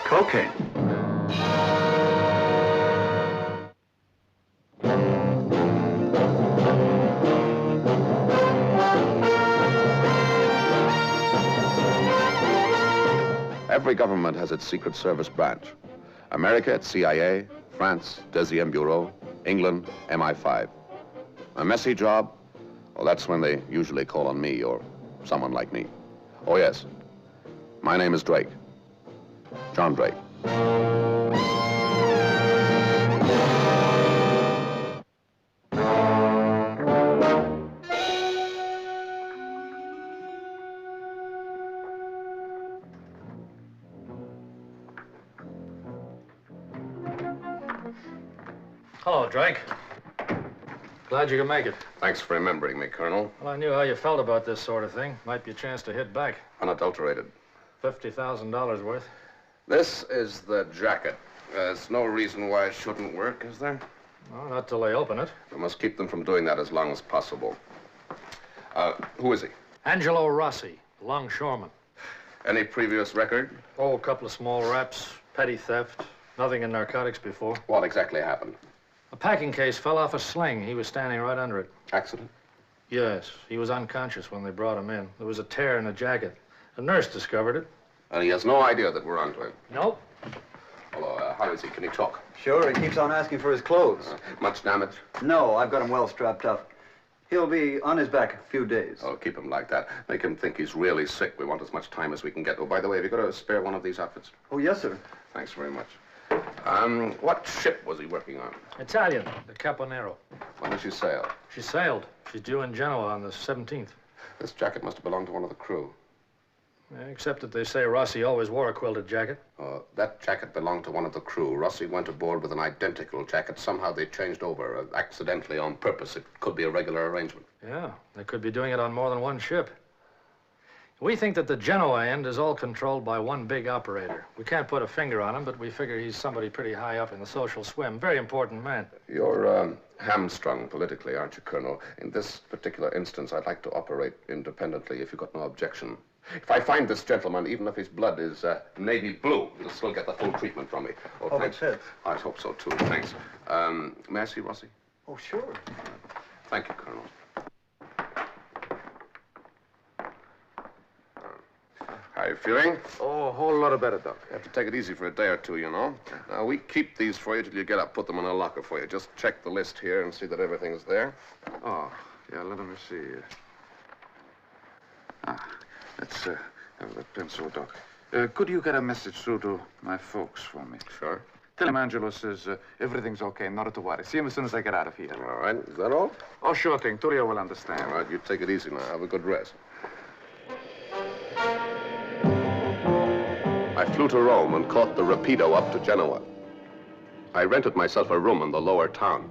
Cocaine. Every government has its Secret Service branch. America, its CIA, France, Deuxième Bureau, England, MI5. A messy job? Well, that's when they usually call on me or someone like me. Oh, yes. My name is Drake. John Drake. Hello, Drake. Glad you could make it. Thanks for remembering me, Colonel. Well, I knew how you felt about this sort of thing. Might be a chance to hit back. Unadulterated. $50,000 worth. This is the jacket. There's no reason why it shouldn't work, is there? Well, not till they open it. We must keep them from doing that as long as possible. Who is he? Angelo Rossi, longshoreman. Any previous record? Oh, a couple of small raps, petty theft, nothing in narcotics before. What exactly happened? A packing case fell off a sling. He was standing right under it. Accident? Yes, he was unconscious when they brought him in. There was a tear in the jacket. A nurse discovered it. And he has no idea that we're onto him? Nope. Hello, how is he? Can he talk? Sure, he keeps on asking for his clothes. Much damage? No, I've got him well strapped up. He'll be on his back a few days. Oh, keep him like that. Make him think he's really sick. We want as much time as we can get. Oh, by the way, have you got a spare one of these outfits? Oh, yes, sir. Thanks very much. What ship was he working on? Italian, the Caponero. When did she sail? She sailed. She's due in Genoa on the 17th. This jacket must have belonged to one of the crew. Except that they say Rossi always wore a quilted jacket. That jacket belonged to one of the crew. Rossi went aboard with an identical jacket. Somehow they changed over, accidentally, on purpose. It could be a regular arrangement. Yeah, they could be doing it on more than one ship. We think that the Genoa end is all controlled by one big operator. We can't put a finger on him, but we figure he's somebody pretty high up in the social swim. Very important man. You're hamstrung politically, aren't you, Colonel? In this particular instance, I'd like to operate independently if you've got no objection. If I find this gentleman, even if his blood is navy blue, he'll still get the full treatment from me. Oh, thanks. I hope so, too. Thanks. May I see Rossi? Oh, sure. Thank you, Colonel. How are you feeling? Oh, a whole lot better, Doc. You have to take it easy for a day or two, you know. Now, we keep these for you till you get up, put them in a locker for you. Just check the list here and see that everything's there. Oh, yeah, let me see. Let's have that pencil, Doc. Could you get a message through to my folks for me? Sure. Tell him Angelo says everything's okay, not to worry. See him as soon as I get out of here. All right. Is that all? Oh, sure thing. Tullio will understand. All right. You take it easy now. Have a good rest. I flew to Rome and caught the Rapido up to Genoa. I rented myself a room in the lower town.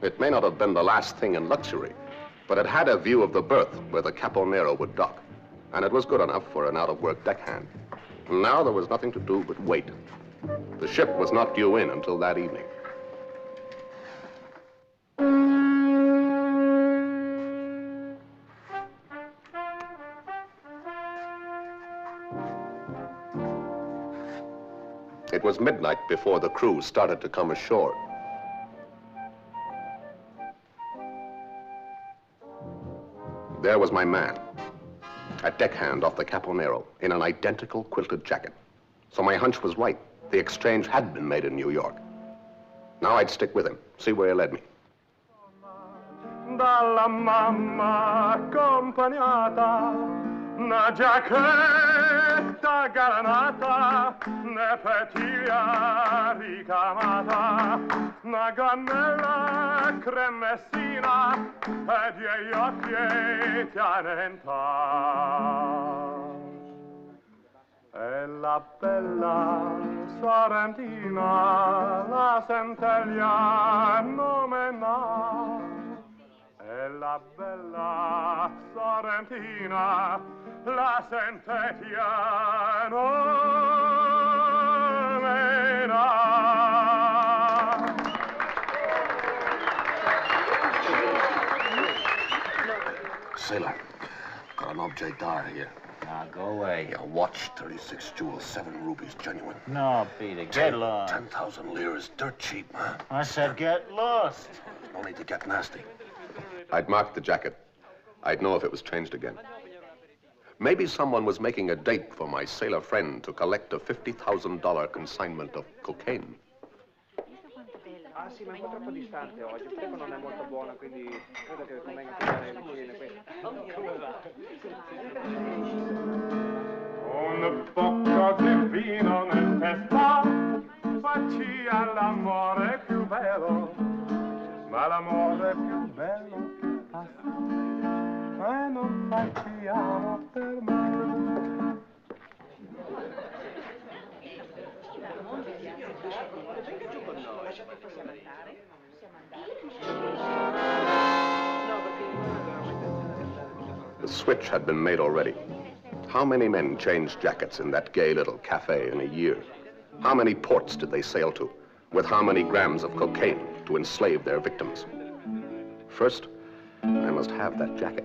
It may not have been the last thing in luxury, but it had a view of the berth where the Caponero would dock. And it was good enough for an out-of-work deckhand. Now there was nothing to do but wait. The ship was not due in until that evening. It was midnight before the crew started to come ashore. There was my man, a deckhand off the Caponero, in an identical quilted jacket. So my hunch was right. The exchange had been made in New York. Now I'd stick with him, see where he led me. Dalla mamma accompagnata, una giacchetta granata, ne petiglia ricamata, una gonnella cremessina e gli occhi tianenta. E la bella sorrentina, la centeglia nomena. E la bella sorrentina, la centeglia nomena. Sailor, got an object d'art here. Now, go away. Yeah, watch, 36 jewels, 7 rubies, genuine. No, Peter, get lost. 10,000 liras, dirt cheap, man. I said get lost. No need to get nasty. I'd marked the jacket. I'd know if it was changed again. Maybe someone was making a date for my sailor friend to collect a $50,000 consignment of cocaine. Ah sì, ma è un po' troppo distante oggi. Il tempo non è molto buono, quindi credo che convenga pigliare vicino questo. Un poco di vino nel testa faccia l'amore più bello, ma l'amore più bello che passa e non facciamo per me. The switch had been made already. How many men changed jackets in that gay little cafe in a year? How many ports did they sail to? With how many grams of cocaine to enslave their victims? First, I must have that jacket.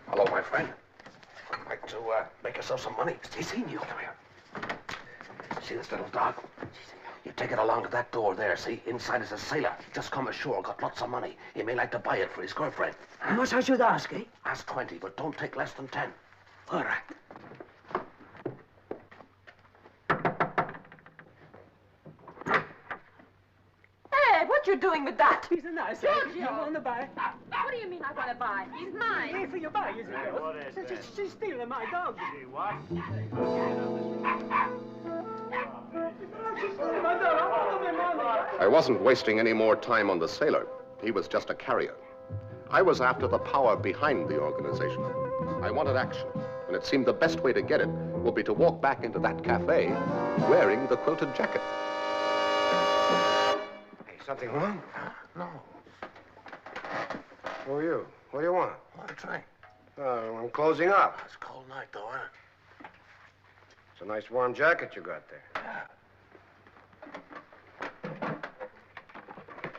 Hello, my friend. I'd like to make yourself some money. He's seen you. Come here. See this little dog? You take it along to that door there, see? Inside is a sailor. Just come ashore, got lots of money. He may like to buy it for his girlfriend. How much I should ask, eh? Ask 20, but don't take less than 10. All right. Hey, what you doing with that? He's a nice guy. You want to buy? What do you mean I want to buy? He's mine. Hey, for your buy, is it? Hey, what is this? She's stealing my dog. Hey, what? I wasn't wasting any more time on the sailor. He was just a carrier. I was after the power behind the organization. I wanted action, and it seemed the best way to get it would be to walk back into that cafe wearing the quilted jacket. Hey, something wrong? No. Who are you? What do you want? Want a drink? I'm closing up. It's a cold night, though, huh? It's a nice warm jacket you got there. Yeah.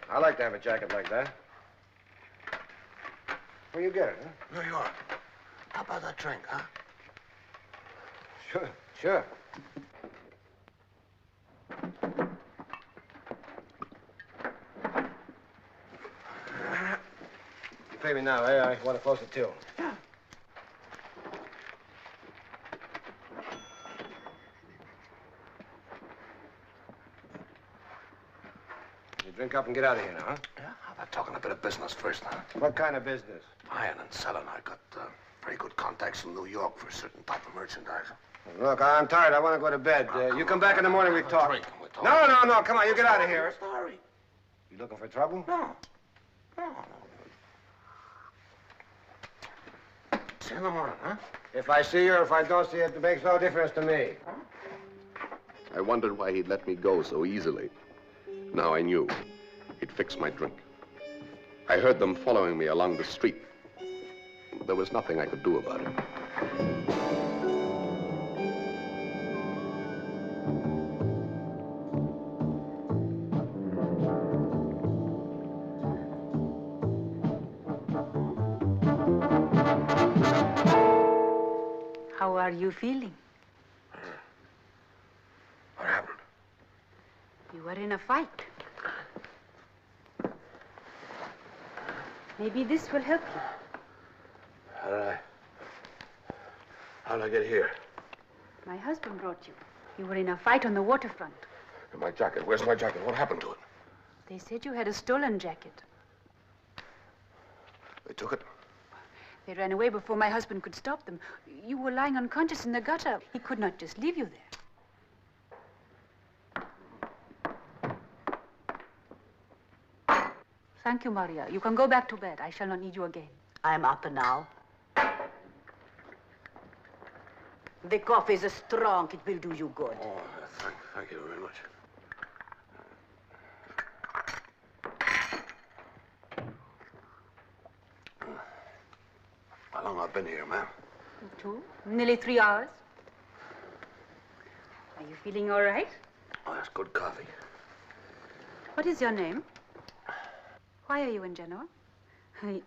I like to have a jacket like that. Where you get it, huh? New York. How about that drink, huh? Sure, sure. You pay me now, eh? I want to close the till. Yeah. You drink up and get out of here now, huh? Yeah? How about talking a bit of business first, huh? What kind of business? Buying and selling. I got very good contacts in New York for a certain type of merchandise. Look, I'm tired. I want to go to bed. You come back in the morning, we talk. Drink and we talk. No, no, no. Come on, you get out of here. Sorry. You looking for trouble? No. No. See you in the morning, huh? If I see you or if I don't see you, it makes no difference to me. I wondered why he'd let me go so easily. Now I knew. He'd fixed my drink. I heard them following me along the street. There was nothing I could do about it. How are you feeling? What happened? You were in a fight. Maybe this will help you. How'd I get here? My husband brought you. You were in a fight on the waterfront. And my jacket. Where's my jacket? What happened to it? They said you had a stolen jacket. They took it? They ran away before my husband could stop them. You were lying unconscious in the gutter. He could not just leave you there. Thank you, Maria. You can go back to bed. I shall not need you again. I'm up now. The coffee is strong. It will do you good. Oh, thank you very much. How long I've been here, ma'am? 2, nearly 3 hours. Are you feeling all right? Oh, that's good coffee. What is your name? Why are you in Genoa?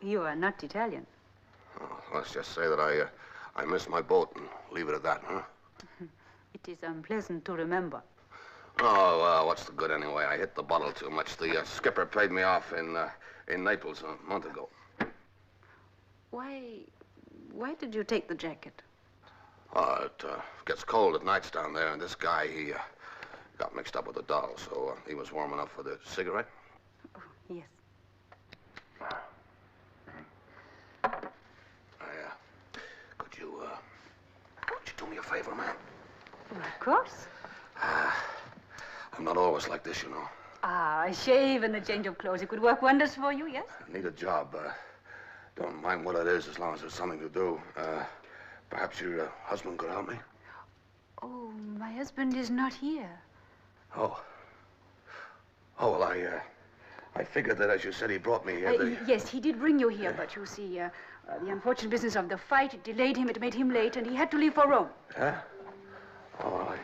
You are not Italian. Oh, let's just say that I missed my boat and leave it at that, huh? It is unpleasant to remember. Oh, what's the good anyway? I hit the bottle too much. The skipper paid me off in Naples a month ago. Why did you take the jacket? Oh, it gets cold at nights down there, and this guy, he got mixed up with a doll, so he was warm enough for the cigarette. Oh, yes. Could you do me a favor, ma'am? Well, of course. I'm not always like this, you know. A shave and a change of clothes. It could work wonders for you, yes? I need a job. Don't mind what it is as long as there's something to do. Perhaps your husband could help me? Oh, my husband is not here. Oh. Oh, well, I figured that, as you said, he brought me here. Yes, he did bring you here, but you see, the unfortunate business of the fight, it delayed him, it made him late, and he had to leave for Rome. Huh? Oh,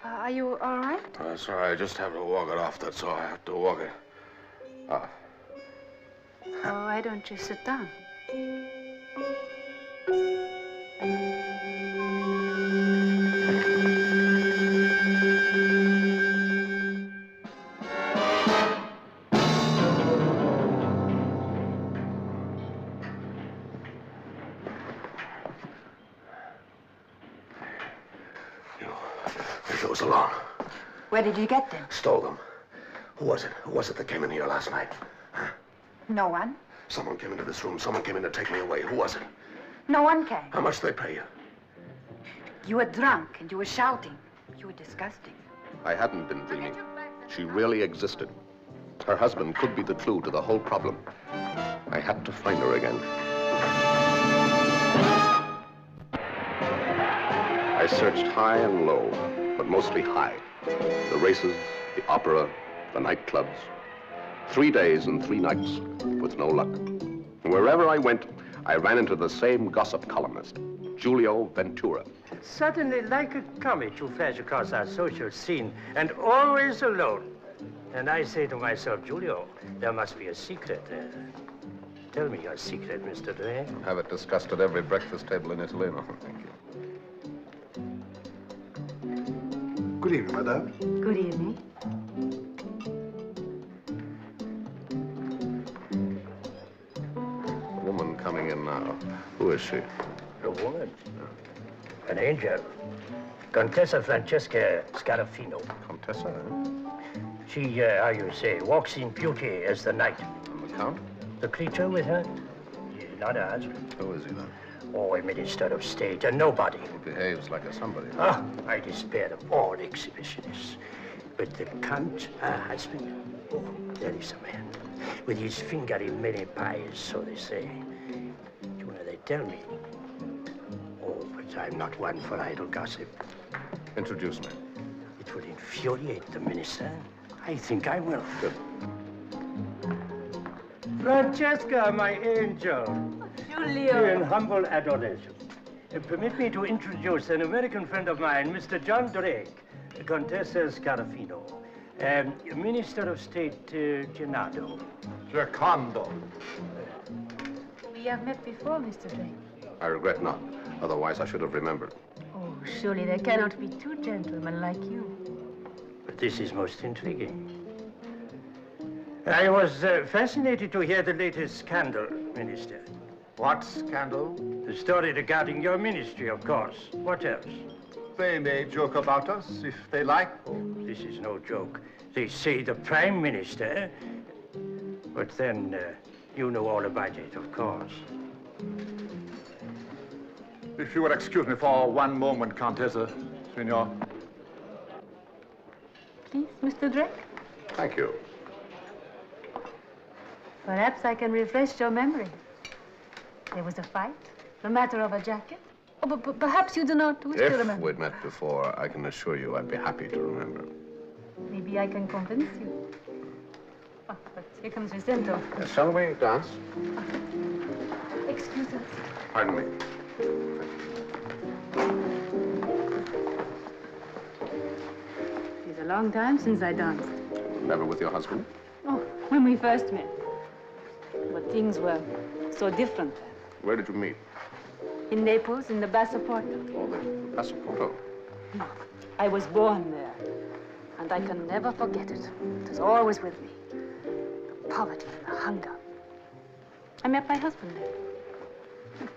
Are you all right? Sorry, I just have to walk it off, that's all. I have to walk it off. Oh, why don't you sit down? It goes along. Where did you get them? Stole them. Who was it? Who was it that came in here last night? Huh? No one. Someone came into this room. Someone came in to take me away. Who was it? No one came. How much did they pay you? You were drunk and you were shouting. You were disgusting. I hadn't been dreaming. She really existed. Her husband could be the clue to the whole problem. I had to find her again. I searched high and low, but mostly high. The races, the opera, the nightclubs. 3 days and 3 nights with no luck. Wherever I went, I ran into the same gossip columnist, Giulio Ventura. Suddenly, like a comet, you flash across our social scene, and always alone. And I say to myself, Giulio, there must be a secret. Tell me your secret, Mr. Drake. Have it discussed at every breakfast table in Italy. No, thank you. Good evening, madame. Good evening. Woman coming in now. Who is she? A woman? An angel. Contessa Francesca Scarafino. Contessa, eh? She, how you say, walks in beauty as the night. And the Count? The creature with her? Not her husband. Who is he then? Oh, a minister of state, a nobody. He behaves like a somebody. Ah, I despair of all exhibitionists. But the Count, her husband, oh, there is a man. With his finger in many pies, so they say. You know, they tell me. Oh, but I'm not one for idle gossip. Introduce me. It will infuriate the minister. I think I will. Good. Francesca, my angel. Giulio. In humble adoration. Permit me to introduce an American friend of mine, Mr. John Drake, Contessa Scarafino, Minister of State Gennaro. Secondo. We have met before, Mr. Drake. I regret not. Otherwise, I should have remembered. Oh, surely there cannot be two gentlemen like you. But this is most intriguing. I was fascinated to hear the latest scandal, Minister. What scandal? The story regarding your ministry, of course. What else? They may joke about us if they like. Oh, this is no joke. They say the Prime Minister. But then, you know all about it, of course. If you will excuse me for one moment, Contessa, Signor. Please, Mr. Drake. Thank you. Perhaps I can refresh your memory. There was a fight, the matter of a jacket. Oh, but perhaps you do not wish to If remember. we'd met before, I can assure you I'd be happy to remember. Maybe I can convince you. Oh, but here comes Vicento. Shall we dance? Excuse us. Pardon me. It's a long time since I danced. Never with your husband? Oh, when we first met. But things were so different. Where did you meet? In Naples, in the Passaporto. Oh, the Passaporto. I was born there, and I can never forget it. It was always with me. The poverty and the hunger. I met my husband there.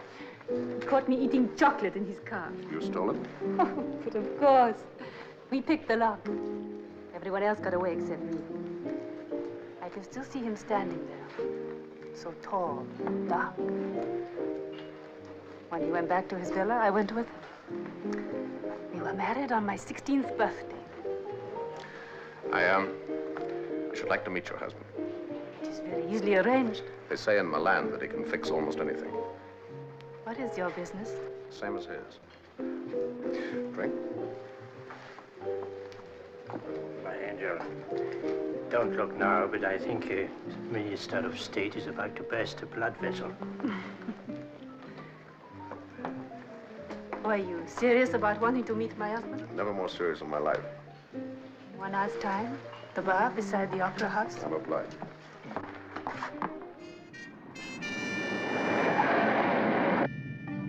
He caught me eating chocolate in his car. You stole it? Oh, but of course. We picked the lock. Everyone else got away except me. I can still see him standing there. So tall and dark. When he went back to his villa, I went with him. We were married on my 16th birthday. I should like to meet your husband. It is very easily arranged. They say in Milan that he can fix almost anything. What is your business? Same as his. Drink? My angel, don't look now, but I think the Minister of State is about to burst a blood vessel. Were you serious about wanting to meet my husband? Never more serious in my life. 1 hour's time, the bar beside the opera house. I'm obliged.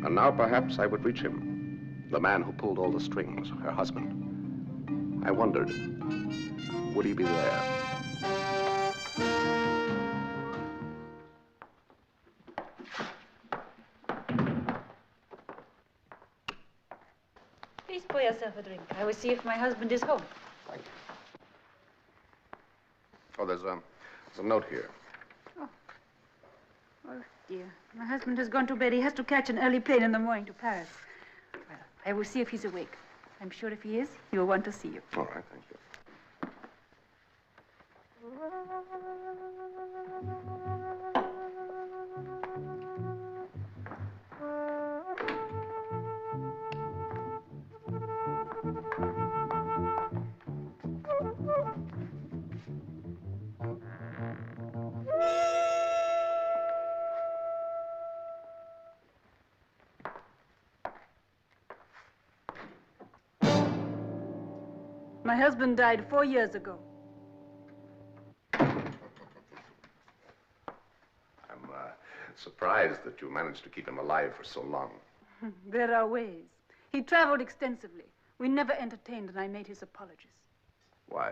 And now perhaps I would reach him. The man who pulled all the strings, her husband. I wondered, would he be there? Please pour yourself a drink. I will see if my husband is home. Thank you. Oh, there's a note here. Oh, dear. My husband has gone to bed. He has to catch an early plane in the morning to Paris. Well, I will see if he's awake. I'm sure if he is, he will want to see you. All right, thank you. My husband died 4 years ago. I'm surprised that you managed to keep him alive for so long. There are ways. He traveled extensively. We never entertained, and I made his apologies. Why?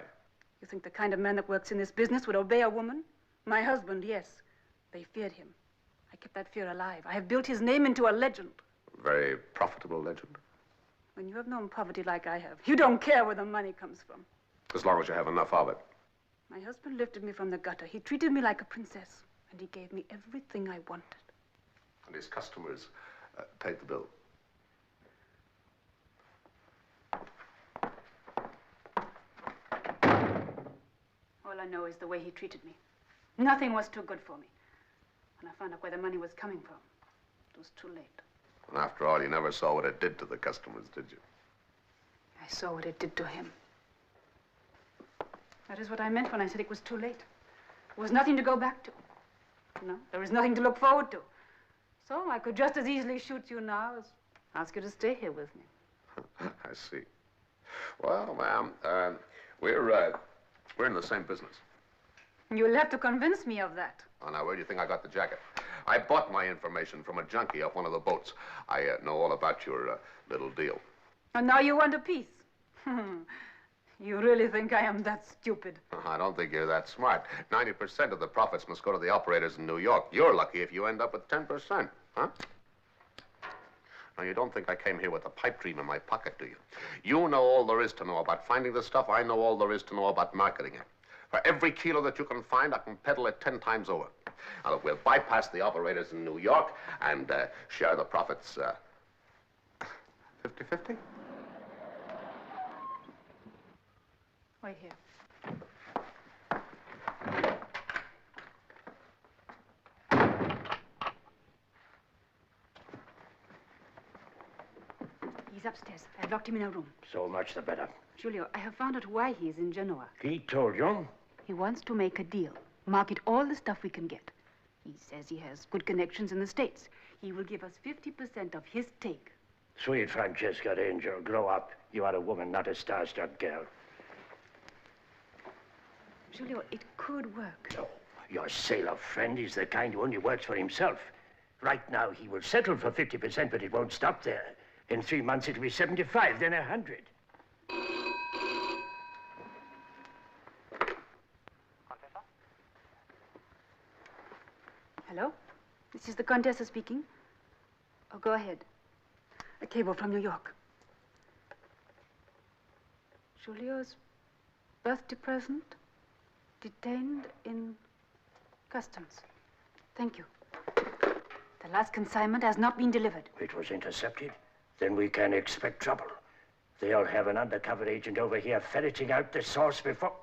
You think the kind of man that works in this business would obey a woman? My husband, yes. They feared him. I kept that fear alive. I have built his name into a legend. Very profitable legend. When you have known poverty like I have, you don't care where the money comes from. As long as you have enough of it. My husband lifted me from the gutter. He treated me like a princess, and he gave me everything I wanted. And his customers paid the bill. All I know is the way he treated me. Nothing was too good for me. When I found out where the money was coming from, it was too late. And after all, you never saw what it did to the customers, did you? I saw what it did to him. That is what I meant when I said it was too late. There was nothing to go back to. No, there was nothing to look forward to. So I could just as easily shoot you now as ask you to stay here with me. I see. Well, ma'am, we're in the same business. You'll have to convince me of that. Oh, now, where do you think I got the jacket? I bought my information from a junkie off one of the boats. I know all about your little deal. And now you want a piece. You really think I am that stupid? I don't think you're that smart. 90% of the profits must go to the operators in New York. You're lucky if you end up with 10%, huh? Now, you don't think I came here with a pipe dream in my pocket, do you? You know all there is to know about finding the stuff. I know all there is to know about marketing it. For every kilo that you can find, I can peddle it 10 times over. Now, look, we'll bypass the operators in New York and share the profits 50-50? Wait here. He's upstairs. I've locked him in a room. So much the better. Giulio, I have found out why he is in Genoa. He told you? He wants to make a deal. Market all the stuff we can get. He says he has good connections in the States. He will give us 50% of his take. Sweet Francesca Angel, grow up. You are a woman, not a starstruck girl. Giulio, it could work. No, your sailor friend is the kind who only works for himself. Right now, he will settle for 50%, but it won't stop there. In 3 months, it'll be 75, then 100. Hello? This is the Contessa speaking. Oh, go ahead. A cable from New York. Giulio's birthday present? Detained in customs. Thank you. The last consignment has not been delivered. It was intercepted? Then we can expect trouble. They'll have an undercover agent over here ferreting out the source before...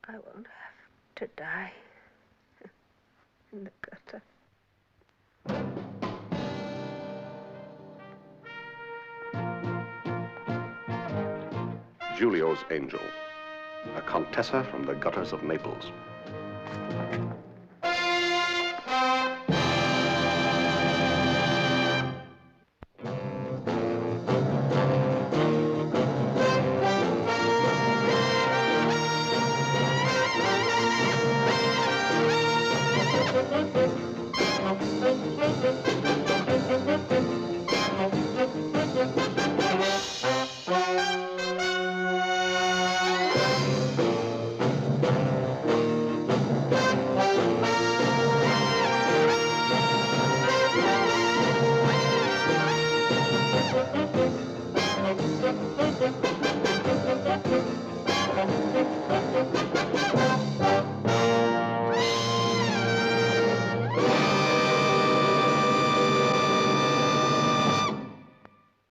I won't have to die in the gutter. Giulio's Angel, a Contessa from the gutters of Naples.